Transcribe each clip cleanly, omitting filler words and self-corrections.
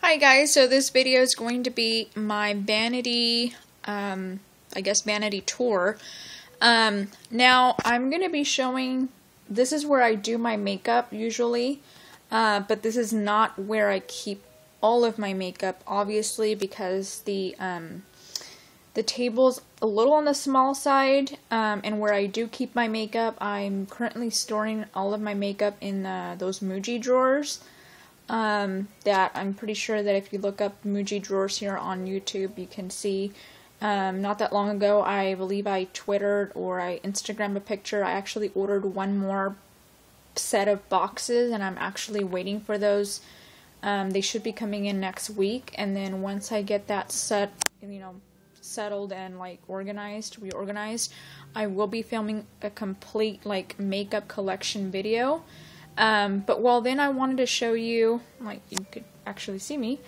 Hi guys, so this video is going to be my Vanity, I guess Vanity tour. Now I'm going to be showing, this is where I do my makeup usually, but this is not where I keep all of my makeup, obviously, because the table's a little on the small side, and where I do keep my makeup, I'm currently storing all of my makeup in those Muji drawers. That I'm pretty sure that if you look up Muji drawers here on YouTube, you can see. Not that long ago, I believe I Twittered or I Instagrammed a picture. I actually ordered one more set of boxes, and I'm actually waiting for those. They should be coming in next week, and then once I get that settled and like reorganized, I will be filming a complete like makeup collection video. But while then I wanted to show you, like you could actually see me,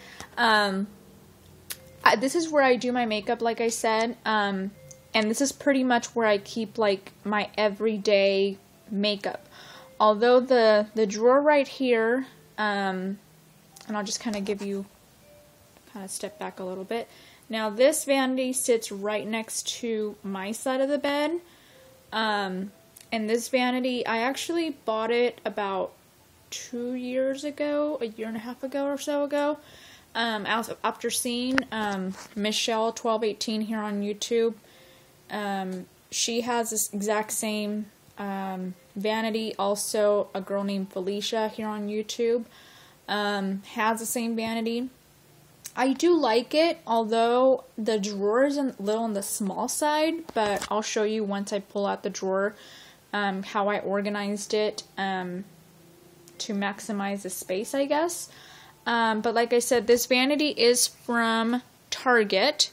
this is where I do my makeup, like I said, and this is pretty much where I keep like my everyday makeup. Although the drawer right here, and I'll just kind of step back a little bit. Now this vanity sits right next to my side of the bed. And this vanity, I actually bought it about 2 years ago, a year and a half ago or so ago, after seeing Michelle1218 here on YouTube. She has this exact same vanity. Also, a girl named Felicia here on YouTube has the same vanity. I do like it, although the drawer is a little on the small side, but I'll show you once I pull out the drawer how I organized it to maximize the space, I guess. But like I said, this vanity is from Target,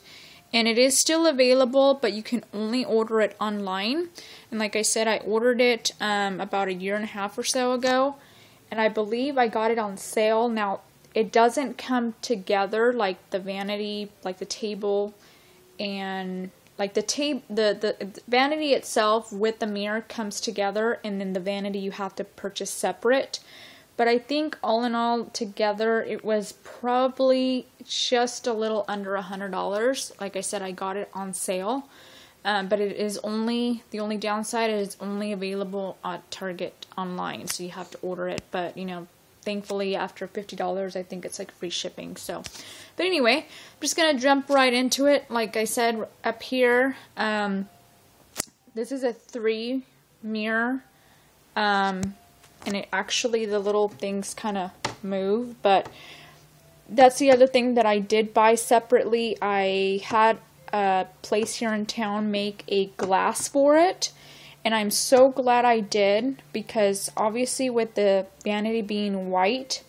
and it is still available, but you can only order it online. And like I said, I ordered it about a year and a half or so ago, and I believe I got it on sale. Now, it doesn't come together like the vanity, like the table, and like the vanity itself with the mirror comes together, and then the vanity you have to purchase separate. But I think all in all together it was probably just a little under $100. Like I said, I got it on sale, but it is only, the only downside is it's only available at Target online, so you have to order it. But you know, thankfully after $50, I think it's like free shipping. So, but anyway, I'm just gonna jump right into it. Like I said, up here, this is a 3 mirror, and it actually, the little things kind of move, but that's the other thing that I did buy separately. I had a place here in town make a glass for it, and I'm so glad I did, because obviously with the vanity being white,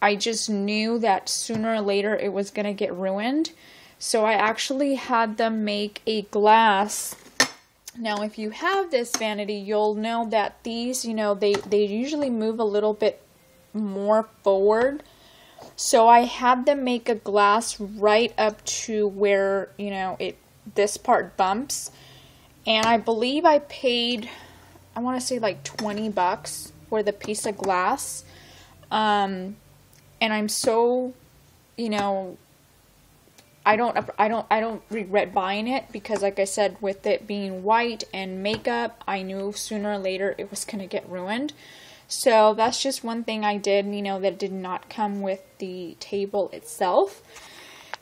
I just knew that sooner or later it was going to get ruined. So I actually had them make a glass. Now if you have this vanity, you'll know that these, you know, they usually move a little bit more forward. So I had them make a glass right up to where, you know, this part bumps. And I believe I paid, I want to say like $20 for the piece of glass. And I'm so, you know, I don't regret buying it, because like I said, with it being white and makeup, I knew sooner or later it was going to get ruined. So that's just one thing I did, you know, that did not come with the table itself.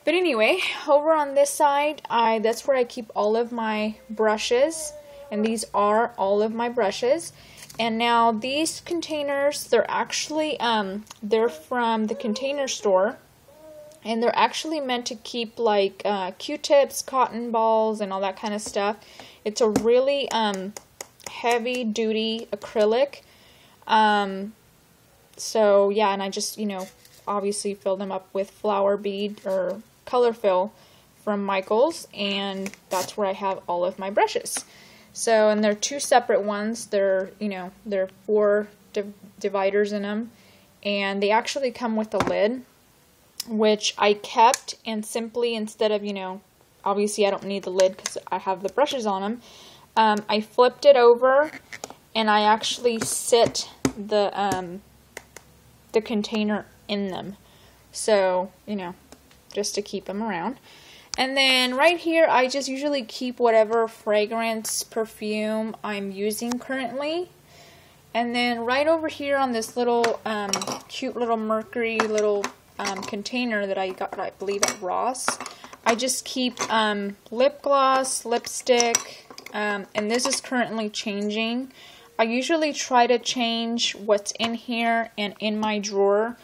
But anyway, over on this side, that's where I keep all of my brushes, and these are all of my brushes. And now these containers, they're actually, they're from the Container Store, and they're actually meant to keep like Q-tips, cotton balls, and all that kind of stuff. It's a really heavy-duty acrylic. So yeah, and I just, you know, obviously fill them up with flower bead or color fill from Michaels, and that's where I have all of my brushes. So, and they're 2 separate ones. They're, you know, they're 4 dividers in them, and they actually come with a lid, which I kept, and simply, instead of, you know, obviously I don't need the lid because I have the brushes on them, I flipped it over, and I actually sit the container in them. So, you know, just to keep them around. And then right here, I just usually keep whatever fragrance, perfume I'm using currently. And then right over here on this little cute little Mercury little container that I got, I believe, at Ross, I just keep lip gloss, lipstick, and this is currently changing. I usually try to change what's in here and in my drawer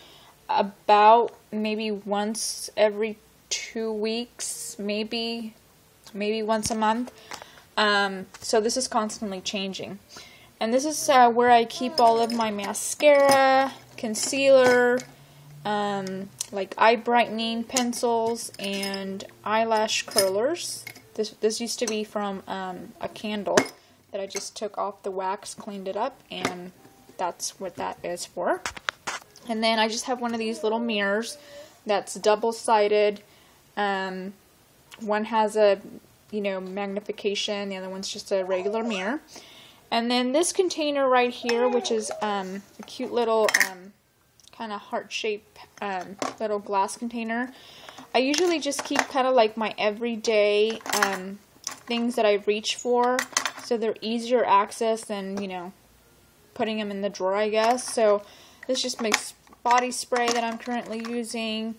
about maybe once every 2 weeks, maybe once a month. So this is constantly changing. And this is where I keep all of my mascara, concealer, like eye brightening pencils, and eyelash curlers. This used to be from a candle that I just took off the wax, cleaned it up, and that's what that is for. And then I just have one of these little mirrors that's double-sided. One has a, you know, magnification, the other one's just a regular mirror. And then this container right here, which is a cute little kind of heart-shaped little glass container. I usually just keep kind of like my everyday things that I reach for, so they're easier access than, you know, putting them in the drawer, I guess. So this just makes body spray that I'm currently using,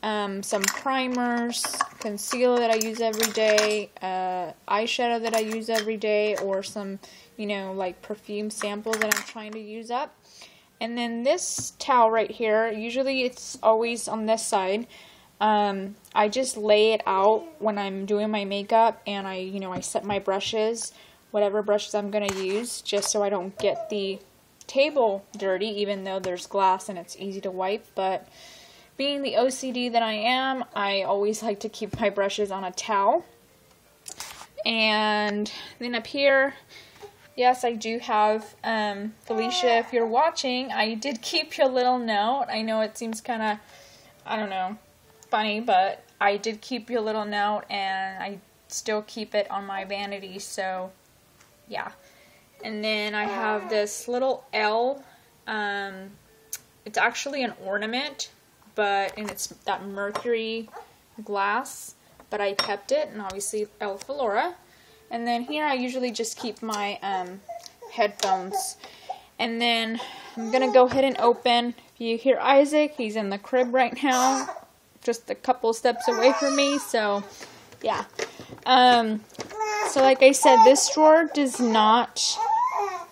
some primers, concealer that I use every day, eyeshadow that I use every day, or some, you know, like perfume samples that I'm trying to use up. And then this towel right here, usually it's always on this side. I just lay it out when I'm doing my makeup, and I set my brushes, whatever brushes I'm going to use, just so I don't get the table dirty, even though there's glass and it's easy to wipe. But being the OCD that I am, I always like to keep my brushes on a towel. And then up here, yes, I do have, Felicia, if you're watching, I did keep your little note. I know it seems kind of, I don't know, funny, but I did keep your little note, and I still keep it on my vanity, so yeah. And then I have this little L, it's actually an ornament, and it's that Mercury glass, but I kept it, and obviously El Flora. And then here I usually just keep my headphones. And then I'm going to go ahead and open. If you hear Isaac, he's in the crib right now, just a couple steps away from me, so yeah. So like I said, this drawer does not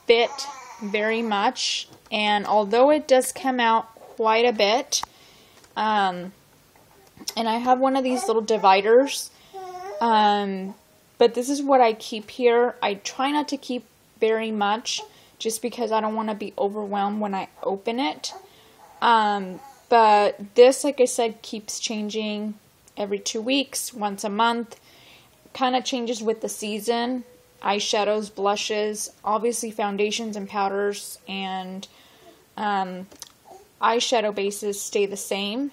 fit very much, and although it does come out quite a bit, and I have one of these little dividers, but this is what I keep here. I try not to keep very much, just because I don't want to be overwhelmed when I open it. But this, like I said, keeps changing every 2 weeks, once a month. Kind of changes with the season. Eyeshadows, blushes, obviously foundations and powders, and eyeshadow bases stay the same.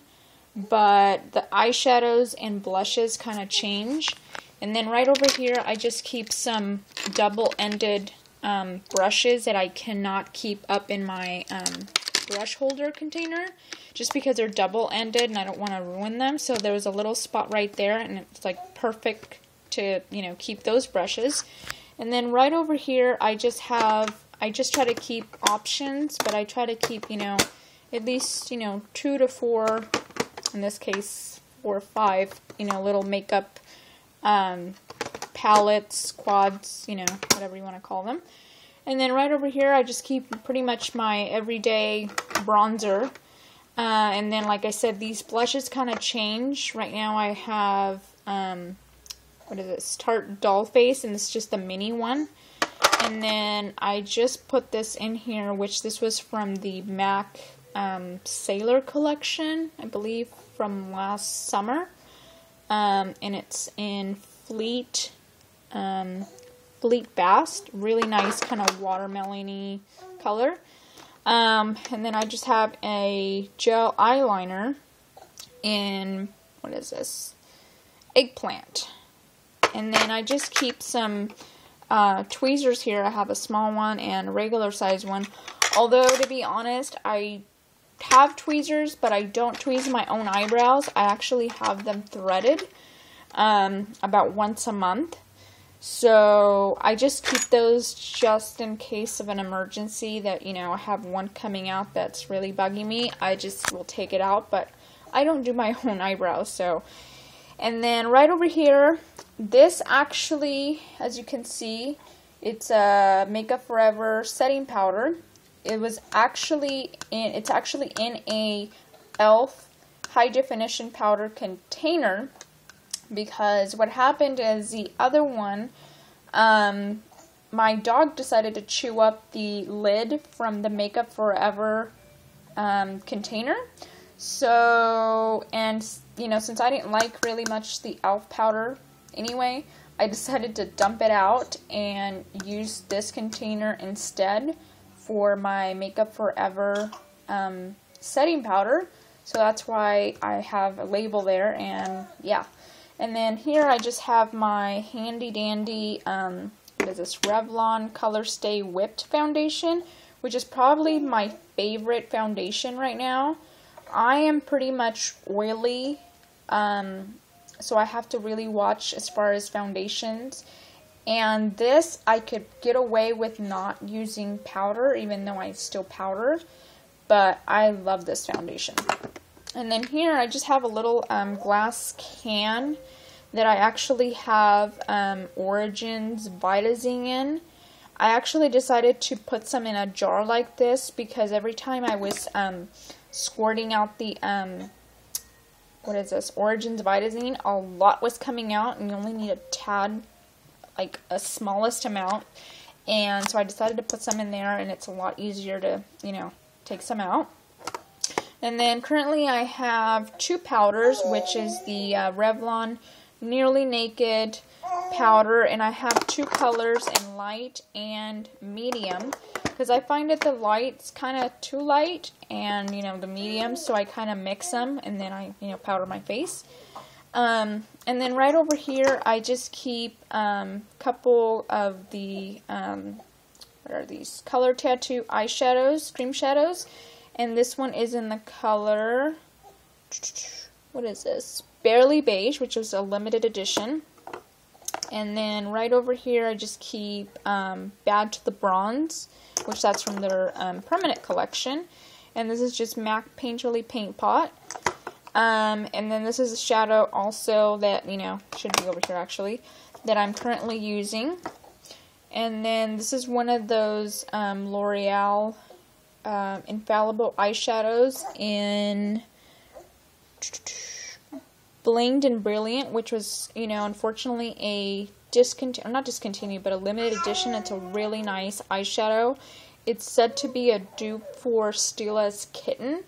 But the eyeshadows and blushes kind of change. And then right over here, I just keep some double-ended brushes that I cannot keep up in my brush holder container, just because they're double-ended and I don't want to ruin them. So there's a little spot right there, and it's like perfect to, you know, keep those brushes. And then right over here, I just try to keep options, but I try to keep, you know, at least, you know, 2 to 4, in this case 4 or 5, you know, little makeup palettes, quads, you know, whatever you want to call them. And then right over here, I just keep pretty much my everyday bronzer. And then, like I said, these blushes kind of change. Right now I have, what is this, Tarte Doll Face, and it's just the mini one. And then I just put this in here, which this was from the MAC Sailor collection, I believe, from last summer. And it's in Fleet Bast, really nice kind of watermelon-y color. And then I just have a gel eyeliner in, what is this, Eggplant. And then I just keep some tweezers here. I have a small one and a regular size one. Although, to be honest, I have tweezers, but I don't tweeze my own eyebrows. I actually have them threaded about once a month. So I just keep those just in case of an emergency that, you know, I have one coming out that's really bugging me. I just will take it out, but I don't do my own eyebrows. So, and then right over here, this actually, as you can see, it's a Makeup Forever setting powder. It's actually in a e.l.f. high definition powder container, because what happened is the other one, my dog decided to chew up the lid from the Makeup Forever container. So, and you know, since I didn't like really much the e.l.f. powder anyway, I decided to dump it out and use this container instead for my Makeup Forever setting powder. So that's why I have a label there, and yeah. And then here I just have my handy dandy, what is this, Revlon Color Stay Whipped Foundation, which is probably my favorite foundation right now. I am pretty much oily, so I have to really watch as far as foundations. And this, I could get away with not using powder, even though I still powder. But I love this foundation. And then here, I just have a little glass can that I actually have Origins Vitazing in. I actually decided to put some in a jar like this because every time I was squirting out the, what is this, Origins Vitazing, a lot was coming out, and you only need a tad, like a smallest amount, and so I decided to put some in there, and it's a lot easier to, you know, take some out. And then currently I have two powders, which is the Revlon Nearly Naked powder, and I have two colors in light and medium, because I find that the light's kind of too light, and, you know, the medium, so I kind of mix them, and then I, you know, powder my face. And then right over here, I just keep a couple of the, what are these, Color Tattoo eyeshadows, cream shadows, and this one is in the color, what is this, Barely Beige, which is a limited edition. And then right over here, I just keep Bad to the Bronze, which that's from their permanent collection. And this is just MAC Painterly Paint Pot. And then this is a shadow also that, you know, should be over here actually, that I'm currently using. And then this is one of those L'Oreal Infallible eyeshadows in Blinged and Brilliant, which was, you know, unfortunately a not discontinued, but a limited edition. It's a really nice eyeshadow. It's said to be a dupe for Stila's Kitten.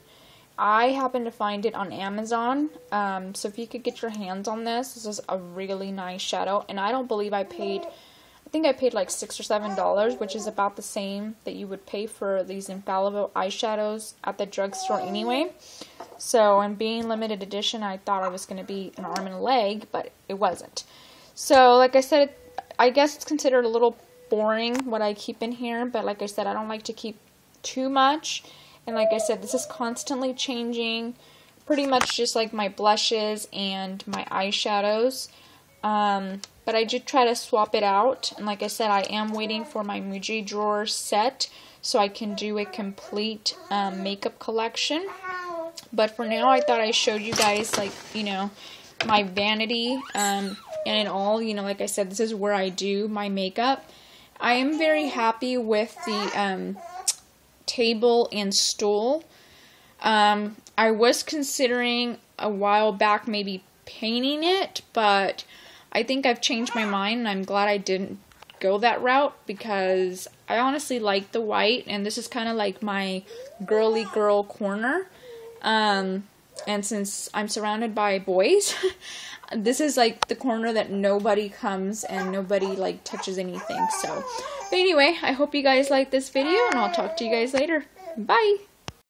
I happen to find it on Amazon, so if you could get your hands on this, this is a really nice shadow, and I don't believe I paid, I think I paid like $6 or $7, which is about the same that you would pay for these Infallible eyeshadows at the drugstore anyway. So, and being limited edition, I thought I was going to be an arm and a leg, but it wasn't. So, like I said, I guess it's considered a little boring what I keep in here, but like I said, I don't like to keep too much. And like I said, this is constantly changing, pretty much just like my blushes and my eyeshadows. But I did try to swap it out, and like I said, I am waiting for my Muji drawer set so I can do a complete makeup collection. But for now, I thought I showed you guys, like, you know, my vanity, and in all, you know, like I said, this is where I do my makeup. I am very happy with the table and stool. I was considering a while back maybe painting it, but I think I've changed my mind, and I'm glad I didn't go that route, because I honestly like the white, and this is kind of like my girly girl corner. And since I'm surrounded by boys, this is like the corner that nobody comes and nobody like touches anything. So, but anyway, I hope you guys like this video, and I'll talk to you guys later. Bye!